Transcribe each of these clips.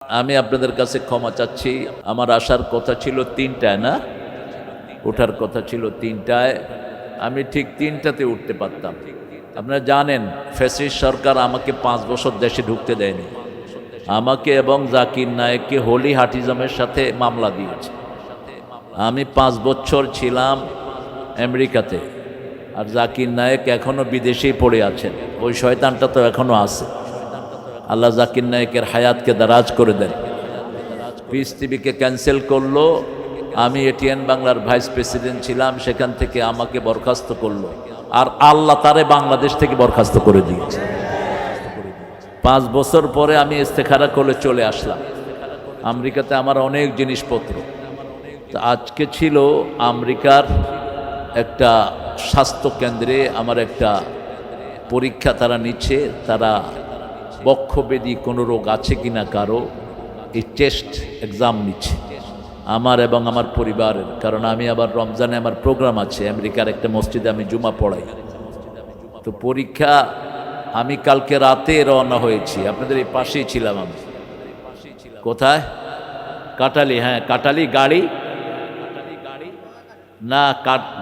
আমি আপনাদের কাছে ক্ষমা চাচ্ছি। আমার আসার কথা ছিল ৩টায়, না ওঠার কথা ছিল ৩টায়। আমি ঠিক ৩টাতে উঠতে পারতাম। আপনারা জানেন ফ্যাসিস্ট সরকার আমাকে ৫ বছর দেশে ঢুকতে দেয়নি। আমাকে এবং জাকির নায়েককে হোলি হার্টিজমের সাথে মামলা দিয়েছে। আমি ৫ বছর ছিলাম আমেরিকাতে, আর জাকির নায়েক এখনও বিদেশেই পড়ে আছেন। ওই শয়তানটা তো এখনও আছে। আল্লাহ জাকির নায়েকের হায়াতকে দারাজ করে দেন। পিস টিভিকে ক্যান্সেল করলো। আমি এটিএন বাংলার ভাইস প্রেসিডেন্ট ছিলাম, সেখান থেকে আমাকে বরখাস্ত করলো, আর আল্লাহ তারে বাংলাদেশ থেকে বরখাস্ত করে দিয়েছে। ৫ বছর পরে আমি ইস্তেখারা করে চলে আসলাম। আমেরিকাতে আমার অনেক জিনিসপত্র। তো আজকে ছিল আমেরিকার একটা স্বাস্থ্য কেন্দ্রে আমার একটা পরীক্ষা তারা নিচ্ছে। তারা বক্ষব্যাধি কোনো রোগ আছে কিনা কারো, এই টেস্ট এক্সাম নিচ্ছে আমার এবং আমার পরিবারের। কারণ আমি আবার রমজানে আমার প্রোগ্রাম আছে আমেরিকার একটা মসজিদে, আমি জুমা পড়াই। তো পরীক্ষা, আমি কালকে রাতে রওনা হয়েছি। আপনাদের এই পাশেই ছিলাম আমি। কোথায়? কাটালি। হ্যাঁ, কাটালি। গাড়ি না,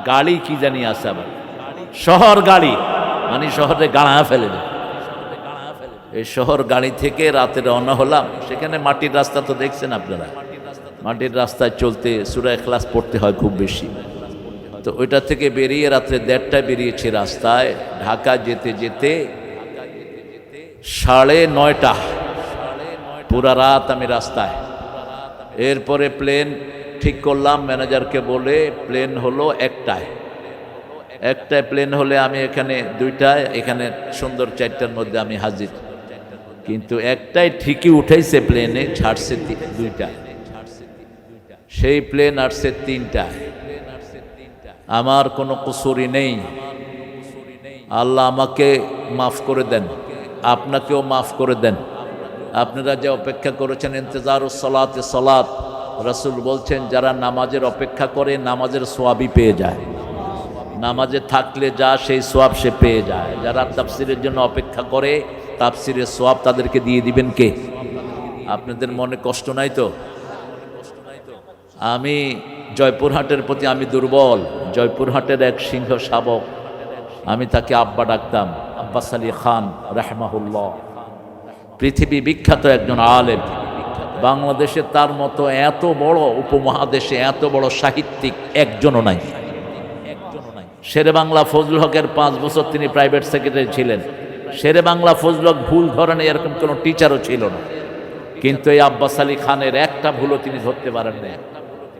গাড়ি কি জানি আছে আবার, শহর গাড়ি, মানে শহরে গাড়া ফেলে দেয়। এই শহর গাড়ি থেকে রাতে রওনা হলাম। সেখানে মাটির রাস্তা তো দেখছেন আপনারা, মাটির রাস্তায় চলতে সূরা ইখলাস পড়তে হয় খুব বেশি। তো ওইটা থেকে বেরিয়ে রাত্রে 1:30টায় বেরিয়েছি রাস্তায়। ঢাকা যেতে যেতে 9:30, পুরা রাত আমি রাস্তায়। এরপরে প্লেন ঠিক করলাম ম্যানেজারকে বলে, প্লেন হলো 1টায় প্লেন হলে আমি এখানে 2টায়, এখানে সুন্দর 4টার মধ্যে আমি হাজির। কিন্তু 1টায় ঠিকই উঠাইছে প্লেনে, ছাড়ছে 2টায়। সেই প্লেন আসছে 3টায়। আমার কোনো কুসুরি নেই। আল্লাহ আমাকে মাফ করে দেন, আপনাকেও মাফ করে দেন। আপনারা যে অপেক্ষা করেছেন, ইন্তজারুস সালাতে সালাত, রাসূল বলছেন যারা নামাজের অপেক্ষা করে নামাজের সোয়াবই পেয়ে যায়। নামাজে থাকলে যা সেই সোয়াব সে পেয়ে যায়। যারা তাফসিরের জন্য অপেক্ষা করে তাফসিরের সোয়াব তাদেরকে দিয়ে দিবেন কে? আপনাদের মনে কষ্ট নাই তো? আমি জয়পুরহাটের প্রতি আমি দুর্বল। জয়পুরহাটের এক সিংহ শাবক, আমি তাকে আব্বা ডাকতাম, আব্বাস আলী খান রাহমাহুল্লাহ। পৃথিবী বিখ্যাত একজন আলেম। বাংলাদেশে তার মতো এত বড়, উপমহাদেশে এত বড় সাহিত্যিক একজনও নাই। শেরে বাংলা ফজলুল হকের 5 বছর তিনি প্রাইভেট সেক্রেটারি ছিলেন। শেরে বাংলা ফজলুল হক ভুল ধরেন, এরকম কোনো টিচারও ছিল না। কিন্তু এই আব্বাস আলী খানের একটা ভুলও তিনি ধরতে পারেন না।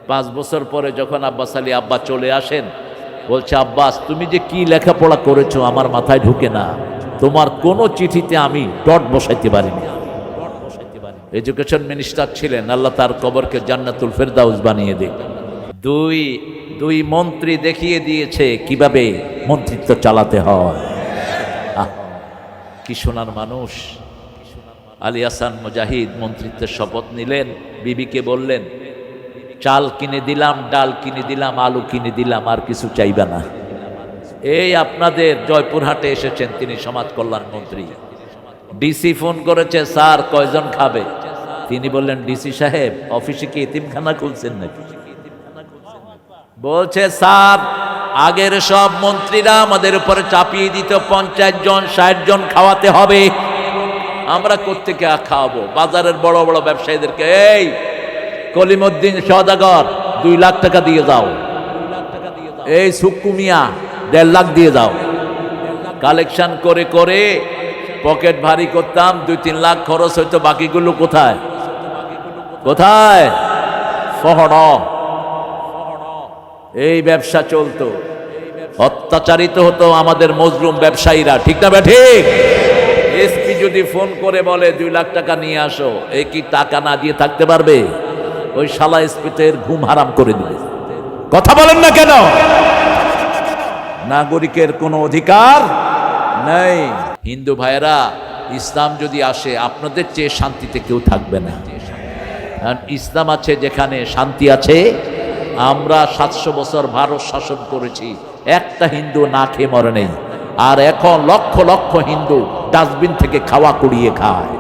5 বছর পরে যখন আব্বাস আলী আব্বা চলে আসেন, বলছে আব্বাস তুমি যে কি লেখাপড়া করেছো আমার মাথায় ঢুকে না। তোমার কোনো চিঠিতে আমি ডট বসাইতে পারিনি। এডুকেশন মিনিস্টার ছিলেন, আল্লাহ তার কবরকে জান্নাতুল ফেরদাউস বানিয়ে দিক। দুই মন্ত্রী দেখিয়ে দিয়েছে কিভাবে মন্ত্রিত্ব চালাতে হয়। কি সোনার মানুষ। আলী হাসান মুজাহিদ মন্ত্রিত্বের শপথ নিলেন। বিবিকে বললেন চাল কিনে দিলাম, ডাল কিনে দিলাম, আলু কিনে দিলাম, আর কিছু চাইবে না। এই আপনাদের জয়পুরহাটে এসেছেন তিনি, সমাজ কল্যাণ মন্ত্রী। ডিসি ফোন করেছে, স্যার কয়জন খাবে? তিনি বললেন ডিসি সাহেব অফিসে কি এতিমখানা খুলছেন নাকি? বলছে স্যার আগের সব মন্ত্রীরা আমাদের উপরে চাপিয়ে দিত 50 জন 60 জন খাওয়াতে হবে, আমরা কোত্থেকে খাওয়াবো? বাজারের বড় বড় ব্যবসায়ীদেরকে, এই কলিমউদ্দিন সওদাগর 2 লাখ টাকা দিয়ে যাও, এই সুক্কু মিয়া 1.5 লাখ দিয়ে যাও। কালেকশন করে করে পকেট ভারী করতাম। 2-3 লাখ খরচ হইতো, বাকিগুলো কোথায়? ফহড়। এই ব্যবসা চলতো, অত্যাচারিত হতো আমাদের মজলুম ব্যবসায়ীরা, ঠিক না ঠিক? এসপি যদি ফোন করে বলে 2 লাখ টাকা নিয়ে আসো, এই কি টাকা না দিয়ে থাকতে পারবে? ওই শালা এসপিতে ঘুম হারাম করে দিবে। কথা বলেন না কেন? নাগরিকের কোনো অধিকার নেই। হিন্দু ভাইয়েরা, ইসলাম যদি আসে আপনাদের চেয়ে শান্তিতে কেউ থাকবে না। ইসলাম আছে যেখানে শান্তি আছে। আমরা 700 বছর ভারত শাসন করেছি, একটা হিন্দু না খেয়ে মরে নেই। আর এখন লক্ষ লক্ষ হিন্দু ডাস্টবিন থেকে খাওয়া কুড়িয়ে খায়।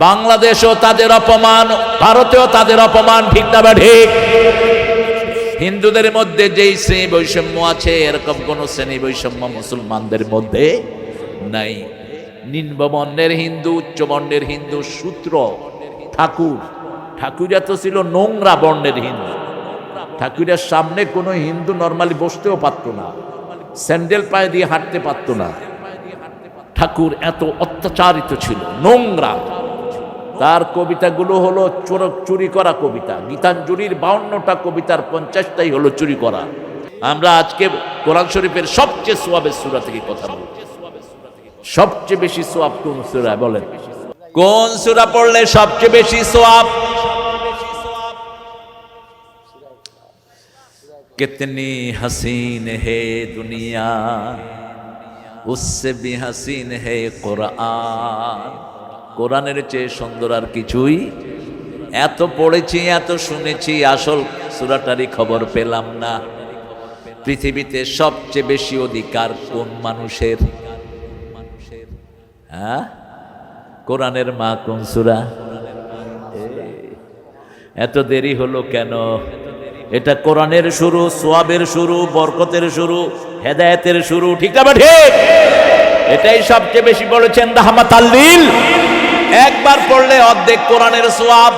বাংলাদেশও তাদের অপমান, ভারতেও তাদের অপমান, ঠিক না বা ঠিক? হিন্দুদের মধ্যে যেই শ্রেণী বৈষম্য আছে, এরকম কোন শ্রেণী বৈষম্য মুসলমানদের মধ্যে নাই। নিম্নবর্ণের হিন্দু, উচ্চবর্ণের হিন্দু, সূত্র ঠাকুরা তো ছিল নোংরা বর্ণের হিন্দু। ঠাকুরের সামনে কোনো হিন্দু নর্মালি বসতেও পারত না, স্যান্ডেল পায়ে দিয়ে হাঁটতে পারত না। ঠাকুর এত অত্যাচারিত ছিল, নোংরা। তার কবিতাগুলো হলো চুরি করা কবিতা। গীতাঞ্জলির 52টা কবিতার 50টাই হলো চুরি করা। আমরা আজকে কোরআন শরীফের সবচেয়ে সোয়াবের সূরা থেকে কথা বলছি। সবচেয়ে বেশি সোয়াব কোন সূরা বলেন? কোন সূরা পড়লে সবচেয়ে বেশি সোয়াব? कितनी हसीन है दुनिया उससे भी हसीन है कुरान। কোরআনের চেয়ে সুন্দর আর কিছুই। এত পড়েছি, এত শুনেছি, আসল সূরাটারই খবর পেলাম না। পৃথিবীতে সবচেয়ে বেশি অধিকার কোন মানুষের? হ্যাঁ, কোরআনের মা কোন সূরা? এত দেরি হলো কেন? এটা কোরআনের শুরু, সোয়াবের শুরু, বরকতের শুরু, হেদায়েতের শুরু, ঠিক না ঠিক? এটাই সবচেয়ে বেশি বলেছেন রাহমাতাল লিল। একবার পড়লে অর্ধেক কোরআনের সোয়াব।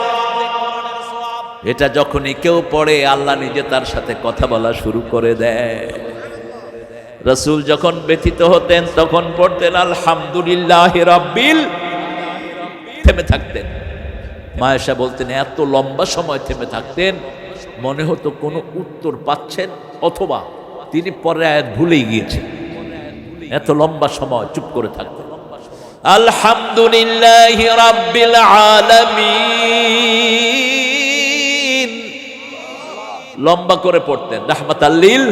এটা যখনই কেউ পড়ে, আল্লাহ নিজে তার সাথে কথা বলা শুরু করে দেয়। রাসূল যখন ব্যথিত হতেন তখন পড়তেন আলহামদুলিল্লাহি রাব্বিল, থেমে থাকতেন। মা আয়েশা বলতেন এত লম্বা সময় থেমে থাকতেন, মনে হতো কোনো উত্তর পাচ্ছেন অথবা তিনি পরে আয়াত ভুলেই গিয়েছেন। এত লম্বা সময় চুপ করে থাকতেন। আলহামদুলিল্লাহি রাব্বিল আলামিন লম্বা করে পড়তেন। রাহমাতাল লিল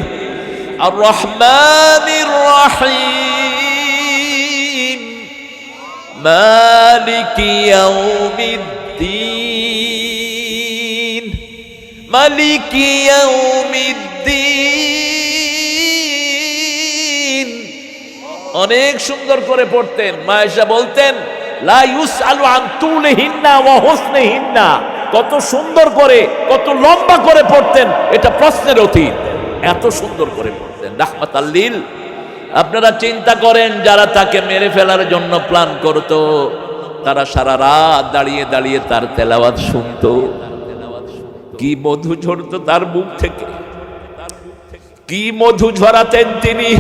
আর রহমানির রহিম মালিকি ইয়াউমিদ্দিন মালিকি ইয়াউমিদ্দিন অনেক সুন্দর করে পড়তেন। মা আয়েশা বলতেন লা ইউসআলু আন তুলিহিন্না ওয়া হুসনিহিন্না, কত সুন্দর করে, কত লম্বা করে পড়তেন, এটা প্রশ্নের অতীত। এত সুন্দর করে পড়তেন রাহমাতাল লিল। আপনারা চিন্তা করেন, যারা তাকে মেরে ফেলার জন্য প্ল্যান করত, তারা সারা রাত দাঁড়িয়ে দাঁড়িয়ে তার তেলাওয়াত শুনতো। কি মধু ঝরতো তার মুখ থেকে, কি মধু ঝরাতেন তিনি।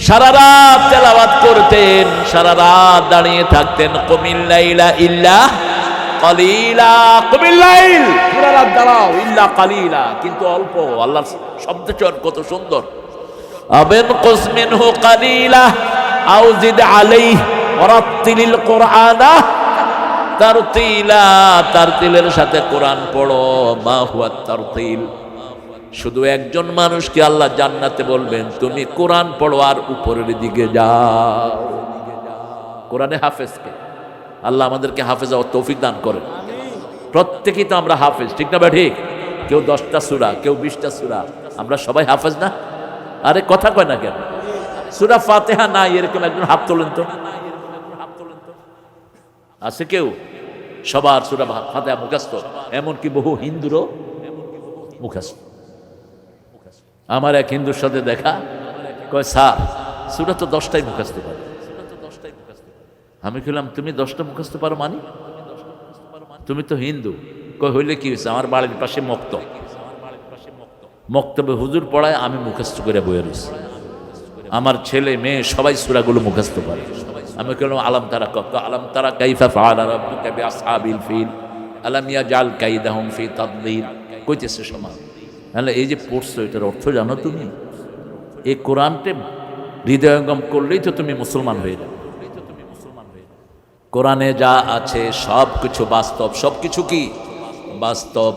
সারা রাত তেলাওয়াত করতেন, সারা রাত দাঁড়িয়ে থাকতেন। কুমিল লাইলা ইল্লা কালিলা, কুমিল লাইল, পুরা রাত দাঁড়াও, ইল্লা কালিলা, কিন্তু অল্প। আল্লাহর শব্দ চয়ন কত সুন্দর। আবেন কুস মিনহু কালিলা আও জিদ আলাইহি ওয়ারাত্তিলিল কুরআনা তারতিলা, তারতিলের সাথে কোরআন পড়ো। মা হুয়া তারতিল? শুধু একজন মানুষকে আল্লাহ জান্নাতে বলবেন তুমি কোরআন পড়ো আর উপরের দিকে যাও। কোরআনে হাফেজকে আল্লাহ আমাদেরকে হাফেজ হওয়ার তৌফিক দান করেন। প্রত্যেকেই তো আমরা হাফেজ, ঠিক না? ঠিক। কেউ 10টা সূরা, কেউ 20টা সূরা, আমরা সবাই হাফেজ না? আরে কথা কয় না কেন? সূরা ফাতিহা নাই এরকম একজন হাত তোলেন তো। আছে কেউ? সবার সূরা ফাতিহা মুখস্থ, এমনকি বহু হিন্দুরও মুখস্থ। আমার এক হিন্দুর সাথে দেখা, কয় স্যার সূরা তো 10টাই মুখস্থ পারে। আমি বললাম তুমি 10টা মুখস্থ পারো মানে? তুমি তো হিন্দু। কয় হইলে কি হয়েছে, আমার বাড়ির পাশে মক্তবে হুজুর পড়ায়, আমি মুখস্থ করে বইয়ে রয়েছি। আমার ছেলে মেয়ে সবাই সূরাগুলো মুখস্থ পারে। আমি বললাম আলাম তারা আলাম তারা কাইফা ফাআলা রাব্বুকা বিআসহাবিল ফিল আলাম ইয়াজআল কাইদাহুম ফি তাদলিল, কইতেছে সমান। তাহলে এই যে পড়ছো, এটার অর্থ জানো তুমি? এই কোরআনকে হৃদয়ঙ্গম করলেই তো তুমি মুসলমান হয়ে যাবে। কোরআনে যা আছে সব কিছু বাস্তব। সব কিছু কি বাস্তব?